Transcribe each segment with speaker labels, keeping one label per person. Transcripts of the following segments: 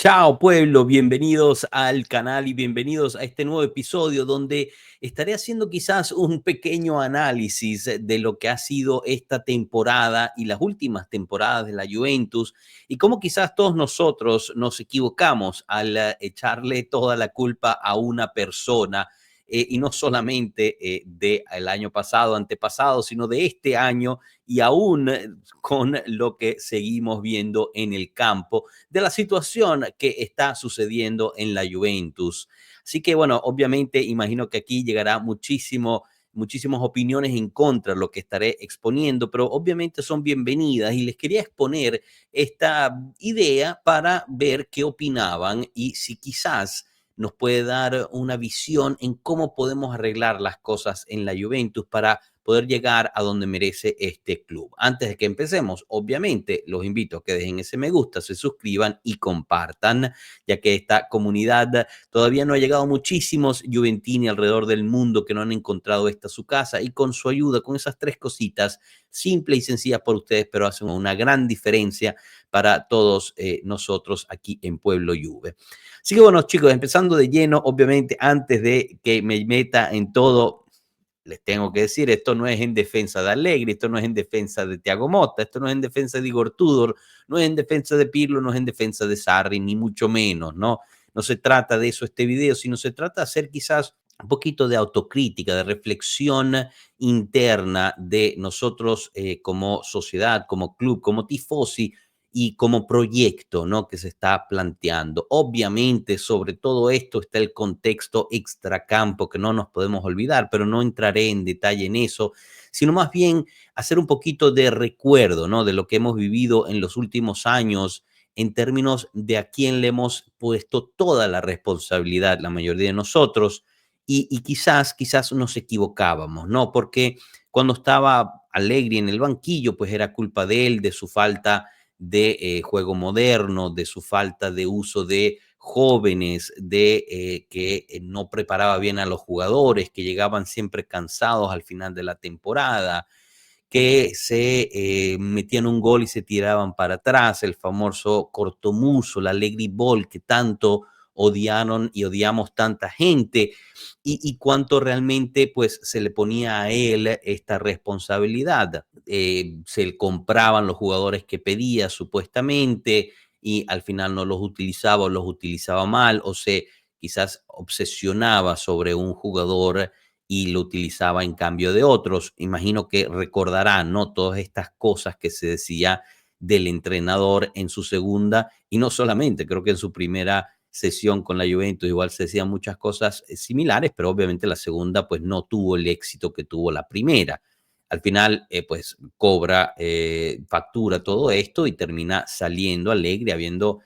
Speaker 1: Chao pueblo, bienvenidos al canal y bienvenidos a este nuevo episodio donde estaré haciendo quizás un pequeño análisis de lo que ha sido esta temporada y las últimas temporadas de la Juventus y cómo quizás todos nosotros nos equivocamos al echarle toda la culpa a una persona y no solamente del año pasado, antepasado, sino de este año y aún con lo que seguimos viendo en el campo de la situación que está sucediendo en la Juventus. Así que bueno, obviamente imagino que aquí llegará muchísimas opiniones en contra de lo que estaré exponiendo, pero obviamente son bienvenidas y les quería exponer esta idea para ver qué opinaban y si quizás nos puede dar una visión en cómo podemos arreglar las cosas en la Juventus para poder llegar a donde merece este club. Antes de que empecemos, obviamente, los invito a que dejen ese me gusta, se suscriban y compartan, ya que esta comunidad todavía no ha llegado muchísimos juventini alrededor del mundo que no han encontrado esta su casa y con su ayuda, con esas tres cositas simples y sencillas por ustedes, pero hacen una gran diferencia para todos nosotros aquí en Pueblo Juve. Así que bueno, chicos, empezando de lleno, obviamente, antes de que me meta en todo, les tengo que decir, esto no es en defensa de Allegri, esto no es en defensa de Thiago Motta, esto no es en defensa de Igor Tudor, no es en defensa de Pirlo, no es en defensa de Sarri, ni mucho menos, ¿no? No se trata de eso este video, sino se trata de hacer quizás un poquito de autocrítica, de reflexión interna de nosotros como sociedad, como club, como tifosi, y como proyecto, ¿no?, que se está planteando. Obviamente, sobre todo esto está el contexto extracampo que no nos podemos olvidar, pero no entraré en detalle en eso, sino más bien hacer un poquito de recuerdo, ¿no?, de lo que hemos vivido en los últimos años en términos de a quién le hemos puesto toda la responsabilidad, la mayoría de nosotros, y quizás nos equivocábamos, ¿no? Porque cuando estaba Allegri en el banquillo, pues era culpa de él, de su falta de juego moderno, de su falta de uso de jóvenes, de que no preparaba bien a los jugadores, que llegaban siempre cansados al final de la temporada, que se metían un gol y se tiraban para atrás, el famoso cortomuso, la Allegri Ball que tanto odiaron y odiamos tanta gente, y cuánto realmente pues se le ponía a él esta responsabilidad. Se le compraban los jugadores que pedía supuestamente y al final no los utilizaba o los utilizaba mal o se quizás obsesionaba sobre un jugador y lo utilizaba en cambio de otros. Imagino que recordarán, ¿no?, todas estas cosas que se decía del entrenador en su segunda y no solamente, creo que en su primera sesión con la Juventus igual se decían muchas cosas similares, pero obviamente la segunda pues no tuvo el éxito que tuvo la primera. Al final, pues cobra factura todo esto y termina saliendo alegre, habiendo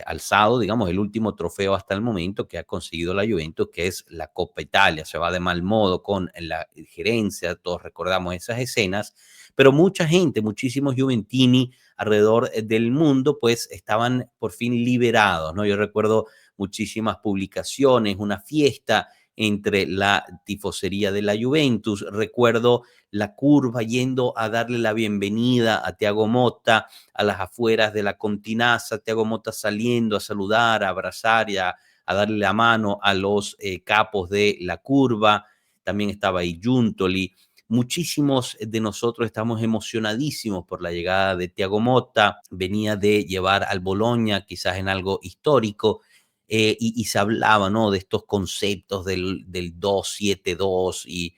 Speaker 1: alzado, digamos, el último trofeo hasta el momento que ha conseguido la Juventus, que es la Copa Italia. Se va de mal modo con la gerencia, todos recordamos esas escenas, pero mucha gente, muchísimos juventini alrededor del mundo, pues estaban por fin liberados, ¿no? Yo recuerdo muchísimas publicaciones, una fiesta entre la tifosería de la Juventus. Recuerdo la curva yendo a darle la bienvenida a Thiago Motta a las afueras de la Continaza, Thiago Motta saliendo a saludar, a abrazar y a darle la mano a los capos de la curva. También estaba ahí Giuntoli. Muchísimos de nosotros estamos emocionadísimos por la llegada de Thiago Motta. Venía de llevar al Bologna quizás en algo histórico, y se hablaba, ¿no?, de estos conceptos del 2-7-2 y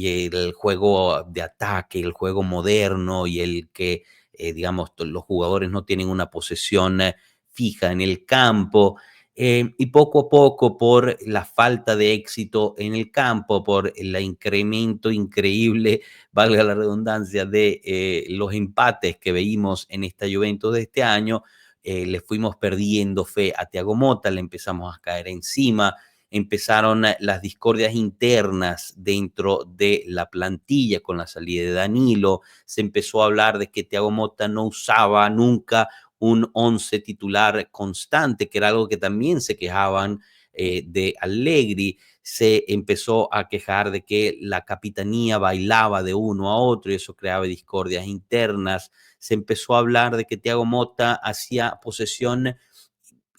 Speaker 1: el juego de ataque, el juego moderno y el que, digamos, los jugadores no tienen una posesión fija en el campo. Y poco a poco, por la falta de éxito en el campo, por el incremento increíble, valga la redundancia, de los empates que veíamos en esta Juventus de este año, le fuimos perdiendo fe a Thiago Motta, le empezamos a caer encima, empezaron las discordias internas dentro de la plantilla con la salida de Danilo, se empezó a hablar de que Thiago Motta no usaba nunca un 11 titular constante, que era algo que también se quejaban de Allegri. Se empezó a quejar de que la capitanía bailaba de uno a otro y eso creaba discordias internas. Se empezó a hablar de que Thiago Motta hacía posesión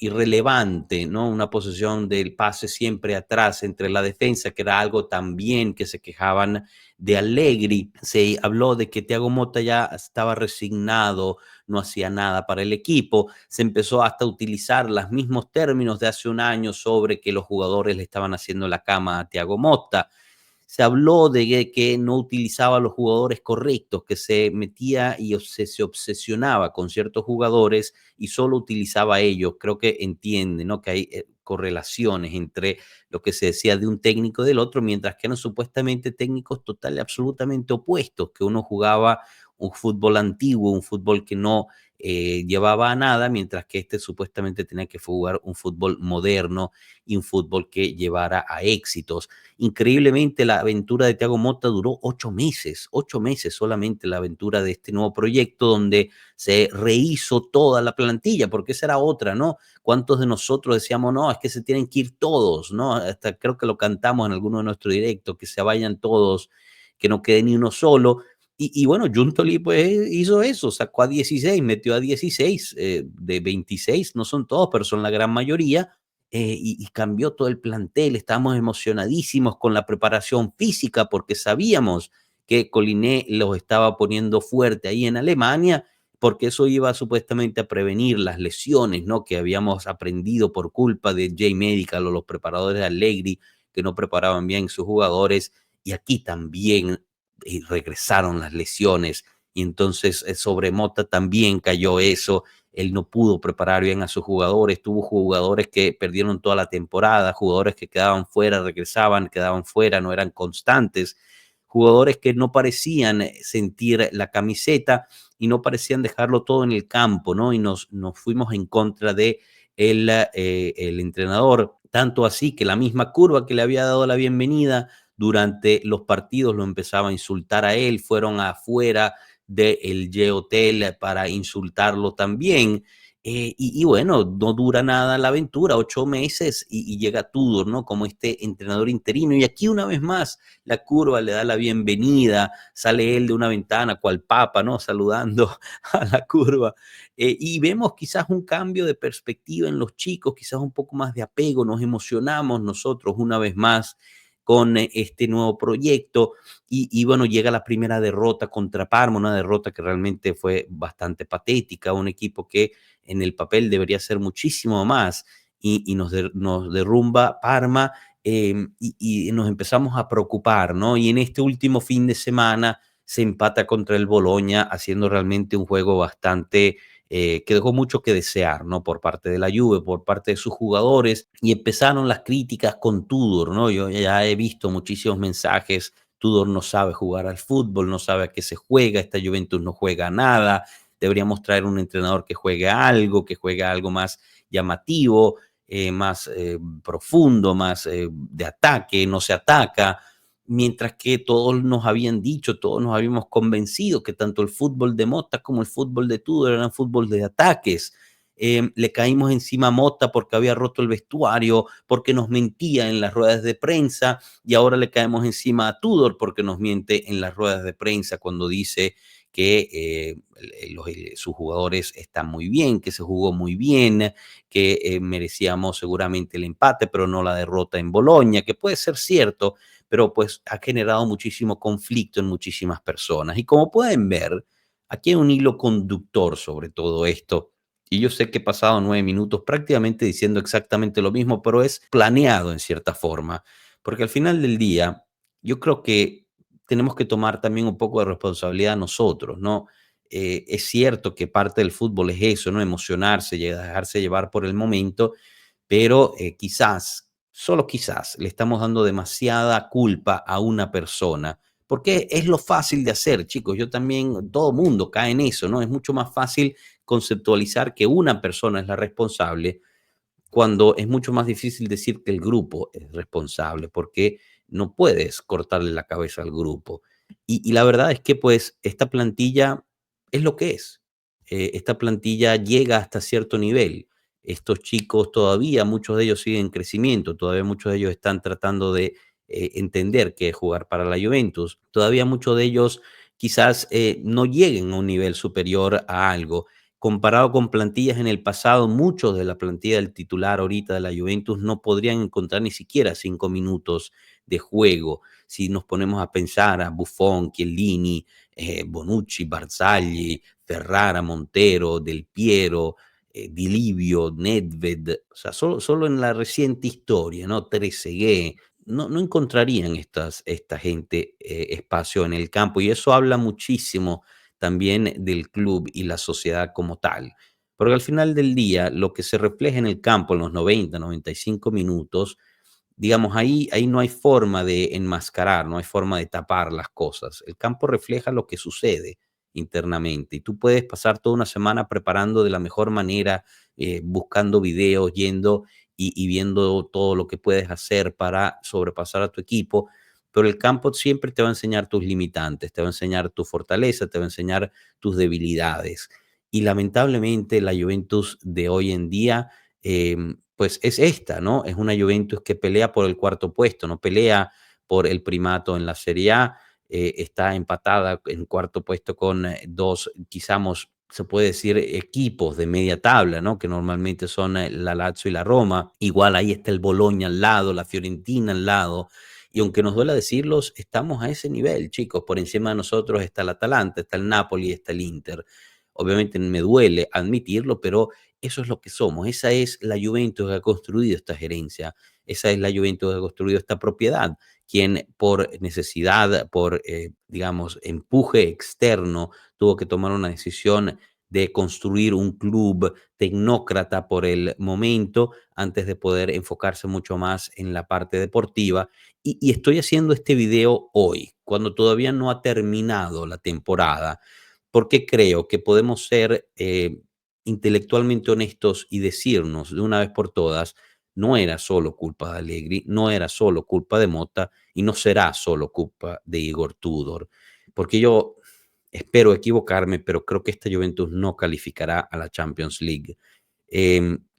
Speaker 1: irrelevante, ¿no? Una posesión del pase siempre atrás entre la defensa, que era algo también que se quejaban de Allegri. Se habló de que Thiago Motta ya estaba resignado, no hacía nada para el equipo. Se empezó hasta a utilizar los mismos términos de hace un año sobre que los jugadores le estaban haciendo la cama a Thiago Motta. Se habló de que no utilizaba a los jugadores correctos, que se metía y se obsesionaba con ciertos jugadores y solo utilizaba a ellos. Creo que entiende, ¿no? Que hay correlaciones entre lo que se decía de un técnico y del otro, mientras que eran supuestamente técnicos total y absolutamente opuestos, que uno jugaba un fútbol antiguo, un fútbol que no llevaba a nada, mientras que este supuestamente tenía que jugar un fútbol moderno y un fútbol que llevara a éxitos. Increíblemente, la aventura de Thiago Motta duró 8 meses solamente la aventura de este nuevo proyecto donde se rehizo toda la plantilla, porque esa era otra, ¿no? ¿Cuántos de nosotros decíamos, no, es que se tienen que ir todos, ¿no? Hasta creo que lo cantamos en alguno de nuestros directos, que se vayan todos, que no quede ni uno solo. Y bueno, Juntoli pues hizo eso, sacó a 16, metió a 16 de 26, no son todos, pero son la gran mayoría, y cambió todo el plantel. Estábamos emocionadísimos con la preparación física porque sabíamos que Coliné los estaba poniendo fuerte ahí en Alemania, porque eso iba supuestamente a prevenir las lesiones, ¿no? Que habíamos aprendido por culpa de J-Medical o los preparadores de Allegri que no preparaban bien sus jugadores. Y aquí también regresaron las lesiones. Y entonces sobre Mota también cayó eso. Él no pudo preparar bien a sus jugadores, tuvo jugadores que perdieron toda la temporada, jugadores que quedaban fuera, regresaban, quedaban fuera, no eran constantes, jugadores que no parecían sentir la camiseta y no parecían dejarlo todo en el campo, ¿no? Y nos fuimos en contra de el entrenador, tanto así que la misma curva que le había dado la bienvenida durante los partidos lo empezaba a insultar a él, fueron afuera del G-Hotel para insultarlo también. Bueno, no dura nada la aventura, 8 meses y llega Tudor, ¿no? Como este entrenador interino. Y aquí una vez más la curva le da la bienvenida, sale él de una ventana, cual papa, ¿no? Saludando a la curva. Y vemos quizás un cambio de perspectiva en los chicos, quizás un poco más de apego, nos emocionamos nosotros una vez más con este nuevo proyecto bueno, llega la primera derrota contra Parma, una derrota que realmente fue bastante patética, un equipo que en el papel debería ser muchísimo más y nos derrumba Parma y nos empezamos a preocupar, ¿no? Y en este último fin de semana se empata contra el Bologna, haciendo realmente un juego bastante que dejó mucho que desear, ¿no? Por parte de la Juve, por parte de sus jugadores, y empezaron las críticas con Tudor, ¿no? Yo ya he visto muchísimos mensajes. Tudor no sabe jugar al fútbol, no sabe a qué se juega, esta Juventus no juega nada, deberíamos traer un entrenador que juegue algo más llamativo, más profundo, más de ataque, no se ataca, mientras que todos nos habían dicho, todos nos habíamos convencido que tanto el fútbol de Mota como el fútbol de Tudor eran fútbol de ataques. Le caímos encima a Mota porque había roto el vestuario, porque nos mentía en las ruedas de prensa, y ahora le caemos encima a Tudor porque nos miente en las ruedas de prensa cuando dice que sus jugadores están muy bien, que se jugó muy bien, que merecíamos seguramente el empate, pero no la derrota en Bolonia, que puede ser cierto, pero pues ha generado muchísimo conflicto en muchísimas personas. Y como pueden ver, aquí hay un hilo conductor sobre todo esto. Y yo sé que he pasado 9 minutos prácticamente diciendo exactamente lo mismo, pero es planeado en cierta forma, porque al final del día yo creo que tenemos que tomar también un poco de responsabilidad nosotros, ¿no? Es cierto que parte del fútbol es eso, ¿no? Emocionarse y dejarse llevar por el momento, pero quizás, solo quizás, le estamos dando demasiada culpa a una persona, porque es lo fácil de hacer, chicos. Yo también, todo mundo cae en eso, ¿no? Es mucho más fácil conceptualizar que una persona es la responsable cuando es mucho más difícil decir que el grupo es responsable, porque no puedes cortarle la cabeza al grupo. Y la verdad es que pues esta plantilla es lo que es. Esta plantilla llega hasta cierto nivel. Estos chicos todavía, muchos de ellos siguen en crecimiento, todavía muchos de ellos están tratando de entender qué es jugar para la Juventus, todavía muchos de ellos quizás no lleguen a un nivel superior a algo. comparado con plantillas en el pasado, muchos de la plantilla del titular ahorita de la Juventus no podrían encontrar ni siquiera 5 minutos de juego. Si nos ponemos a pensar a Buffon, Chiellini, Bonucci, Barzagli, Ferrara, Montero, Del Piero, Di Livio, Nedved, o sea, solo en la reciente historia, ¿no? Trezeguet, no encontrarían esta gente espacio en el campo, y eso habla muchísimo también del club y la sociedad como tal. Porque al final del día, lo que se refleja en el campo en los 90, 95 minutos, digamos, ahí no hay forma de enmascarar, no hay forma de tapar las cosas. El campo refleja lo que sucede internamente y tú puedes pasar toda una semana preparando de la mejor manera, buscando videos, yendo y viendo todo lo que puedes hacer para sobrepasar a tu equipo, pero el campo siempre te va a enseñar tus limitantes, te va a enseñar tu fortaleza, te va a enseñar tus debilidades. Y lamentablemente la Juventus de hoy en día, pues es esta, ¿no? Es una Juventus que pelea por el cuarto puesto, no pelea por el primato en la Serie A, está empatada en cuarto puesto con dos, quizás se puede decir, equipos de media tabla, ¿no? Que normalmente son la Lazio y la Roma. Igual ahí está el Bologna al lado, la Fiorentina al lado. Y aunque nos duela decirlos, estamos a ese nivel, chicos. Por encima de nosotros está el Atalanta, está el Napoli, está el Inter. Obviamente me duele admitirlo, pero eso es lo que somos. Esa es la Juventus que ha construido esta gerencia. Esa es la Juventus que ha construido esta propiedad, quien por necesidad, por, digamos, empuje externo, tuvo que tomar una decisión de construir un club tecnócrata por el momento, antes de poder enfocarse mucho más en la parte deportiva. Y estoy haciendo este video hoy, cuando todavía no ha terminado la temporada, porque creo que podemos ser intelectualmente honestos y decirnos de una vez por todas: no era solo culpa de Allegri, no era solo culpa de Motta y no será solo culpa de Igor Tudor. Porque yo espero equivocarme, pero creo que esta Juventus no calificará a la Champions League.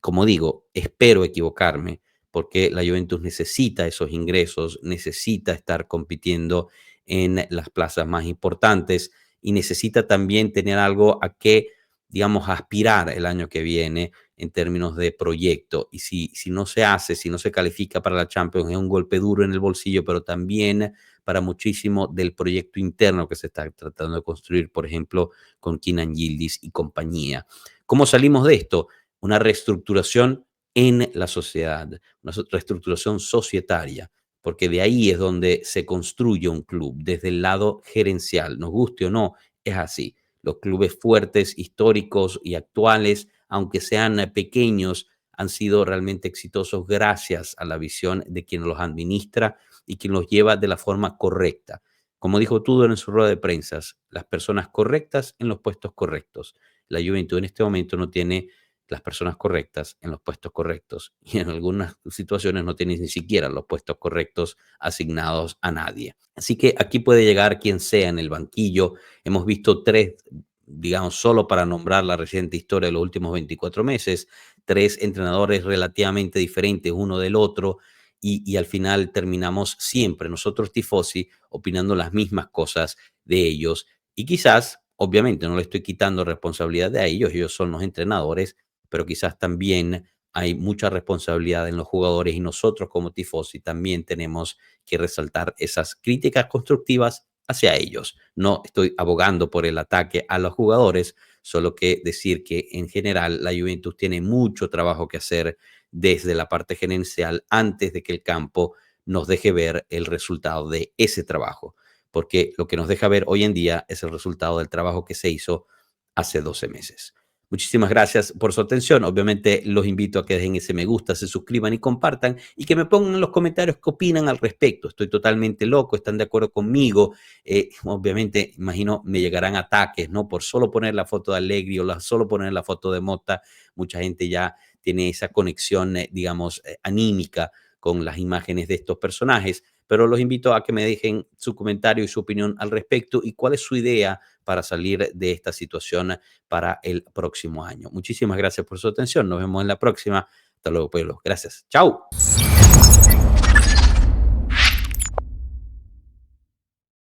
Speaker 1: Como digo, espero equivocarme, porque la Juventus necesita esos ingresos, necesita estar compitiendo en las plazas más importantes y necesita también tener algo a que, digamos, aspirar el año que viene en términos de proyecto. Y si no se hace, si no se califica para la Champions, es un golpe duro en el bolsillo, pero también para muchísimo del proyecto interno que se está tratando de construir, por ejemplo, con Kenan Yildiz y compañía. ¿Cómo salimos de esto? Una reestructuración en la sociedad, una reestructuración societaria, porque de ahí es donde se construye un club, desde el lado gerencial, nos guste o no, es así. Los clubes fuertes, históricos y actuales, aunque sean pequeños, han sido realmente exitosos gracias a la visión de quien los administra y quien los lleva de la forma correcta. Como dijo Tudor en su rueda de prensa, las personas correctas en los puestos correctos. La Juventus en este momento no tiene las personas correctas en los puestos correctos y en algunas situaciones no tiene ni siquiera los puestos correctos asignados a nadie. Así que aquí puede llegar quien sea en el banquillo. Hemos visto tres, digamos, solo para nombrar la reciente historia de los últimos 24 meses, tres entrenadores relativamente diferentes uno del otro, y al final terminamos siempre nosotros tifosi opinando las mismas cosas de ellos. Y quizás, obviamente, no le estoy quitando responsabilidad a ellos, ellos son los entrenadores, pero quizás también hay mucha responsabilidad en los jugadores y nosotros como tifosi también tenemos que resaltar esas críticas constructivas hacia ellos. No estoy abogando por el ataque a los jugadores, solo que decir que en general la Juventus tiene mucho trabajo que hacer desde la parte gerencial antes de que el campo nos deje ver el resultado de ese trabajo, porque lo que nos deja ver hoy en día es el resultado del trabajo que se hizo hace 12 meses. Muchísimas gracias por su atención. Obviamente los invito a que dejen ese me gusta, se suscriban y compartan, y que me pongan en los comentarios qué opinan al respecto. Estoy totalmente loco, están de acuerdo conmigo. Obviamente, imagino, me llegarán ataques, ¿no? Por solo poner la foto de Allegri o solo poner la foto de Motta. Mucha gente ya tiene esa conexión, digamos, anímica con las imágenes de estos personajes, pero los invito a que me dejen su comentario y su opinión al respecto y cuál es su idea para salir de esta situación para el próximo año. Muchísimas gracias por su atención. Nos vemos en la próxima. Hasta luego, pueblos. Gracias. Chao.